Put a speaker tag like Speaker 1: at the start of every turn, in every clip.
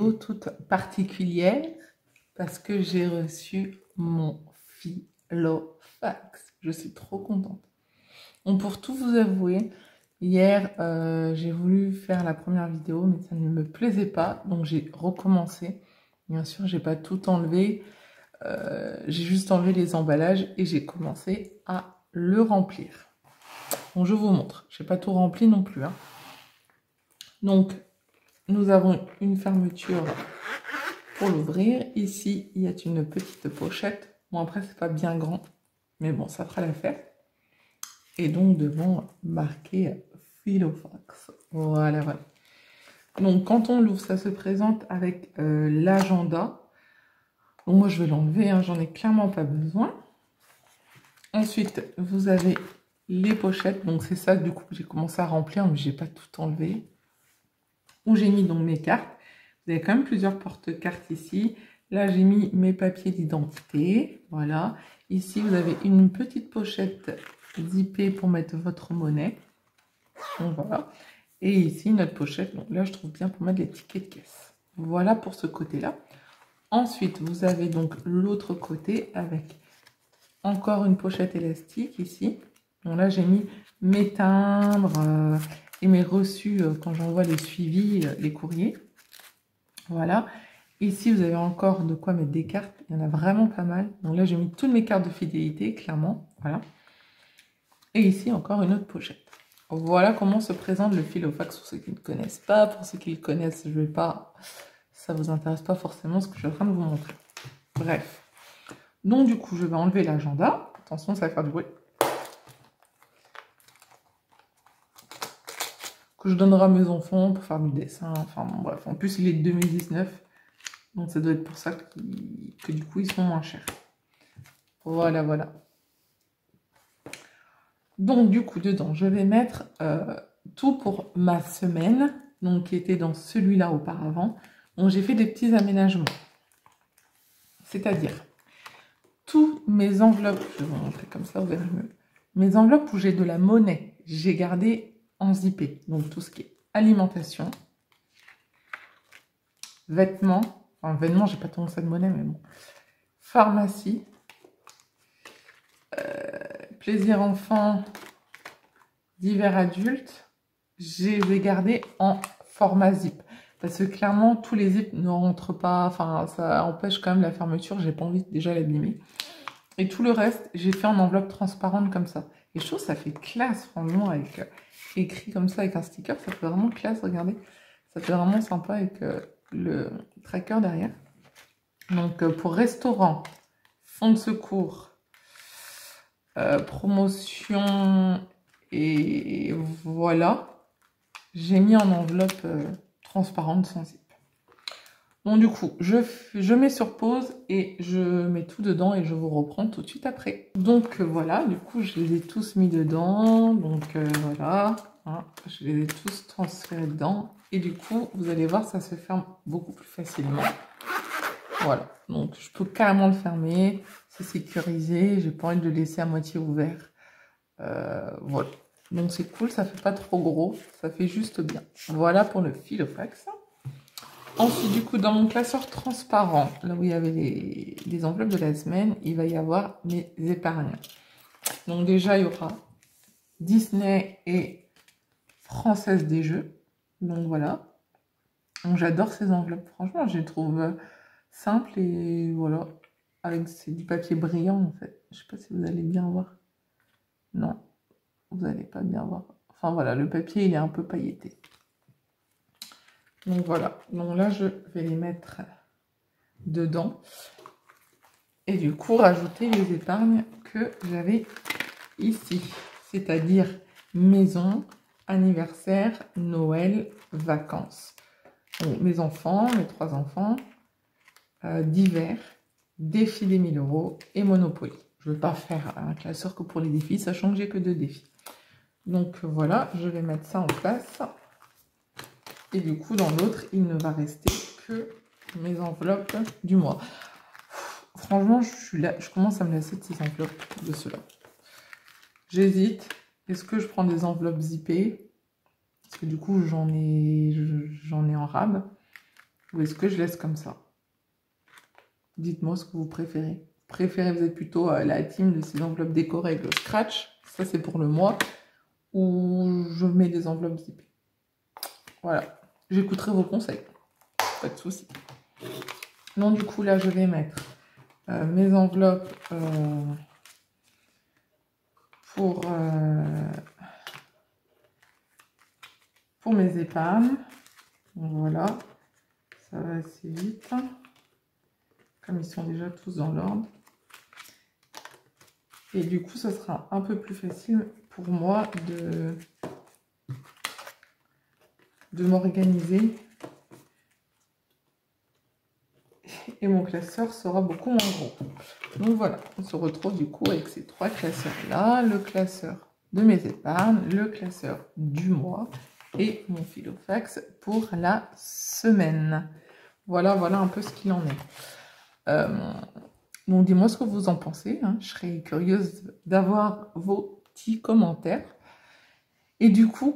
Speaker 1: vidéo toute particulière parce que j'ai reçu mon Filofax. Je suis trop contente. Donc pour tout vous avouer, hier j'ai voulu faire la première vidéo mais ça ne me plaisait pas, donc j'ai recommencé. Bien sûr, j'ai pas tout enlevé, j'ai juste enlevé les emballages et j'ai commencé à le remplir. Donc je vous montre, je n'ai pas tout rempli non plus, hein. Donc nous avons une fermeture pour l'ouvrir. Ici, il y a une petite pochette. Bon, après, c'est pas bien grand, mais bon, ça fera l'affaire. Et donc, devant marquer Filofax. Voilà, voilà. Donc, quand on l'ouvre, ça se présente avec l'agenda. Donc, moi, je vais l'enlever, hein, j'en ai clairement pas besoin. Ensuite, vous avez les pochettes. Donc, c'est ça, du coup, j'ai commencé à remplir, mais j'ai pas tout enlevé. Où j'ai mis donc mes cartes. Vous avez quand même plusieurs porte-cartes ici. Là, j'ai mis mes papiers d'identité. Voilà. Ici, vous avez une petite pochette zippée pour mettre votre monnaie. Donc, voilà. Et ici, notre pochette. Donc là, je trouve bien pour mettre les tickets de caisse. Voilà pour ce côté-là. Ensuite, vous avez donc l'autre côté avec encore une pochette élastique ici. Donc là, j'ai mis mes timbres et mes reçus quand j'envoie les suivis, les courriers. Voilà. Ici, vous avez encore de quoi mettre des cartes. Il y en a vraiment pas mal. Donc là, j'ai mis toutes mes cartes de fidélité, clairement. Voilà. Et ici, encore une autre pochette. Voilà comment se présente le Filofax pour ceux qui ne connaissent pas. Pour ceux qui le connaissent, je vais pas... Ça vous intéresse pas forcément ce que je suis en train de vous montrer. Bref. Donc, du coup, je vais enlever l'agenda. Attention, ça va faire du bruit. Que je donnerai à mes enfants pour faire du dessin. Enfin, bon, bref. En plus, il est de 2019. Donc, ça doit être pour ça que du coup, ils sont moins chers. Voilà, voilà. Donc, du coup, dedans, je vais mettre tout pour ma semaine. Donc, qui était dans celui-là auparavant. Donc, j'ai fait des petits aménagements. C'est-à-dire, toutes mes enveloppes, je vais vous montrer comme ça, vous verrez mieux. Mes enveloppes où j'ai de la monnaie, j'ai gardé en zippé. Donc, tout ce qui est alimentation, vêtements. Enfin, vêtements, j'ai pas tant ça de monnaie, mais bon. Pharmacie. Plaisir enfant, divers adulte, je vais garder en format zip. Parce que clairement, tous les zips ne rentrent pas, enfin, ça empêche quand même la fermeture, j'ai pas envie de déjà l'abîmer. Et tout le reste, j'ai fait en enveloppe transparente comme ça. Et je trouve que ça fait classe, franchement, avec écrit comme ça, avec un sticker, ça fait vraiment classe, regardez. Ça fait vraiment sympa avec le tracker derrière. Donc, pour restaurant, fonds de secours, promotion et voilà, j'ai mis en enveloppe transparente sans zip. Donc du coup, je mets sur pause et je mets tout dedans et je vous reprends tout de suite après. Donc voilà, du coup je les ai tous mis dedans, donc voilà, hein, je les ai tous transférés dedans et du coup vous allez voir, ça se ferme beaucoup plus facilement. Voilà, donc je peux carrément le fermer, c'est sécurisé, j'ai pas envie de le laisser à moitié ouvert. Voilà, donc c'est cool, ça fait pas trop gros, ça fait juste bien. Voilà pour le Filofax. Ensuite, du coup, dans mon classeur transparent, là où il y avait les enveloppes de la semaine, il va y avoir mes épargnes. Donc déjà, il y aura Disney et Française des Jeux. Donc voilà. Donc j'adore ces enveloppes, franchement, je les trouve simples et voilà. C'est du papier brillant en fait. Je sais pas si vous allez bien voir. Non, vous n'allez pas bien voir. Enfin voilà, le papier il est un peu pailleté. Donc voilà, donc là je vais les mettre dedans. Et du coup rajouter les épargnes que j'avais ici. C'est-à-dire maison, anniversaire, Noël, vacances. Donc, mes enfants, mes 3 enfants, divers, défi des 1000 € et Monopoly. Je ne vais pas faire un classeur que pour les défis, sachant que j'ai que 2 défis. Donc voilà, je vais mettre ça en place. Et du coup, dans l'autre, il ne va rester que mes enveloppes du mois. Franchement, je commence à me lasser de ces enveloppes, de ceux-là. J'hésite. Est-ce que je prends des enveloppes zippées? Parce que du coup, j'en ai en rab. ou est-ce que je laisse comme ça? Dites-moi ce que vous préférez. Vous êtes plutôt la team de ces enveloppes décorées avec le scratch, ça c'est pour le mois, ou je mets des enveloppes zippées. Voilà, j'écouterai vos conseils, pas de souci. Donc du coup là je vais mettre mes enveloppes pour mes épargnes. Donc, voilà, ça va assez vite, comme ils sont déjà tous dans l'ordre. Et du coup, ça sera un peu plus facile pour moi de m'organiser. Et mon classeur sera beaucoup moins gros. Donc voilà, on se retrouve du coup avec ces trois classeurs-là. Le classeur de mes épargnes, le classeur du mois et mon filofax pour la semaine. Voilà un peu ce qu'il en est. Donc dis-moi ce que vous en pensez, hein. Je serais curieuse d'avoir vos petits commentaires. Et du coup,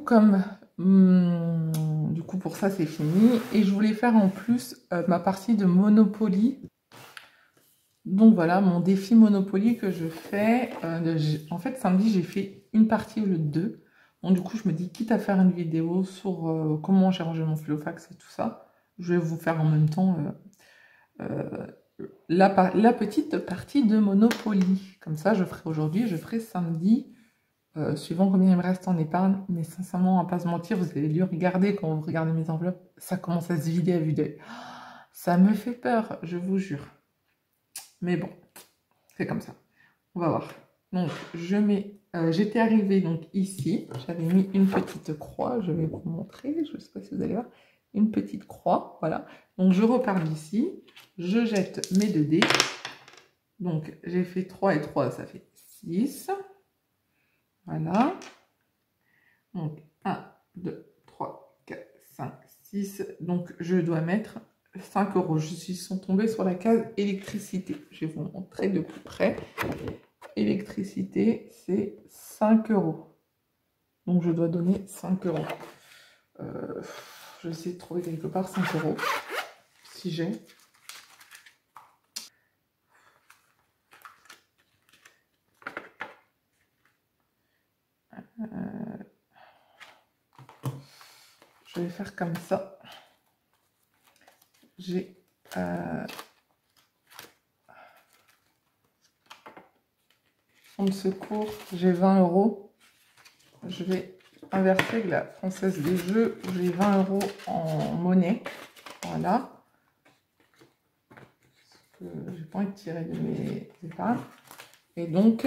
Speaker 1: pour ça c'est fini. Et je voulais faire en plus ma partie de Monopoly. Donc voilà, mon défi Monopoly que je fais. En fait, samedi, j'ai fait une partie au lieu de 2. Donc du coup, je me dis, quitte à faire une vidéo sur comment j'ai rangé mon filofax et tout ça, je vais vous faire en même temps la petite partie de Monopoly. Comme ça, je ferai aujourd'hui, je ferai samedi, suivant combien il me reste en épargne. Mais sincèrement, à pas se mentir, vous avez dû regarder quand vous regardez mes enveloppes, ça commence à se vider à vue d'œil. Ça me fait peur, je vous jure. Mais bon, c'est comme ça. On va voir. Donc, je mets... j'étais arrivée donc ici. J'avais mis une petite croix. Je vais vous montrer. Je ne sais pas si vous allez voir. Une petite croix. Voilà. Donc, je repars d'ici. Je jette mes 2 dés. Donc, j'ai fait 3 et 3. Ça fait 6. Voilà. Donc, 1, 2, 3, 4, 5, 6. Donc, je dois mettre 5 €. Je suis tombée sur la case électricité. Je vais vous montrer de plus près. Électricité, c'est 5 €. Donc, je dois donner 5 €. Je vais essayer de trouver quelque part 5 €. Si j'ai. Je vais faire comme ça. J'ai... fonds de secours, j'ai 20 €. Je vais inverser avec la Française des Jeux, où j'ai 20 € en monnaie. Voilà. J'ai pas envie de tirer de mes épargnes. Et donc,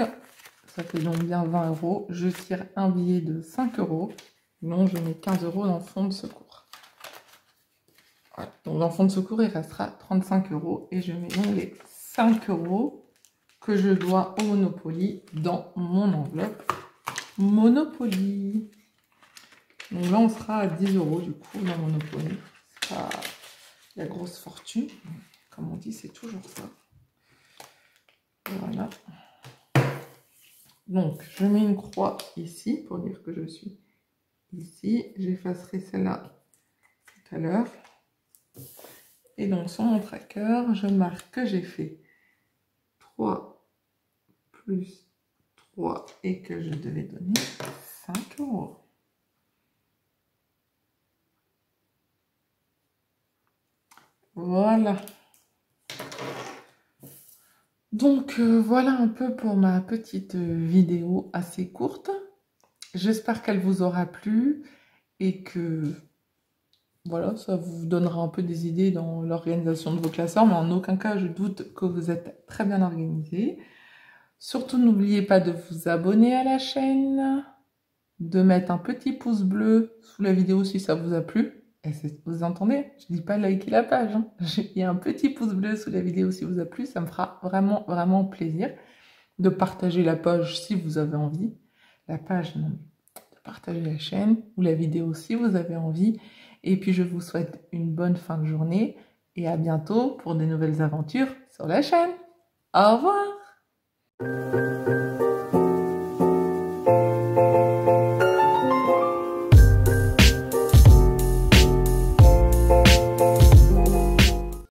Speaker 1: ça fait donc bien 20 €. Je tire un billet de 5 €. Donc, je mets 15 € dans le fonds de secours. Voilà. Donc, dans le fonds de secours, il restera 35 €. Et je mets donc les 5 € que je dois au Monopoly dans mon enveloppe Monopoly. Donc là, on sera à 10 € du coup dans Monopoly. C'est pas la grosse fortune. Comme on dit, c'est toujours ça. Voilà. Donc, je mets une croix ici pour dire que je suis ici. J'effacerai celle-là tout à l'heure. Et donc, sur mon tracker, je marque que j'ai fait 3 plus 3 et que je devais donner 5 €. Voilà. Donc, voilà un peu pour ma petite vidéo assez courte. J'espère qu'elle vous aura plu et que voilà, ça vous donnera un peu des idées dans l'organisation de vos classeurs, mais en aucun cas, je doute que vous êtes très bien organisés. Surtout, n'oubliez pas de vous abonner à la chaîne, de mettre un petit pouce bleu sous la vidéo si ça vous a plu. Et vous entendez, je dis pas liker la page, hein. Il y a un petit pouce bleu sous la vidéo si vous a plu, ça me fera vraiment plaisir de partager la page si vous avez envie. La page, non, de partager la chaîne ou la vidéo si vous avez envie. Et puis je vous souhaite une bonne fin de journée et à bientôt pour de nouvelles aventures sur la chaîne. Au revoir!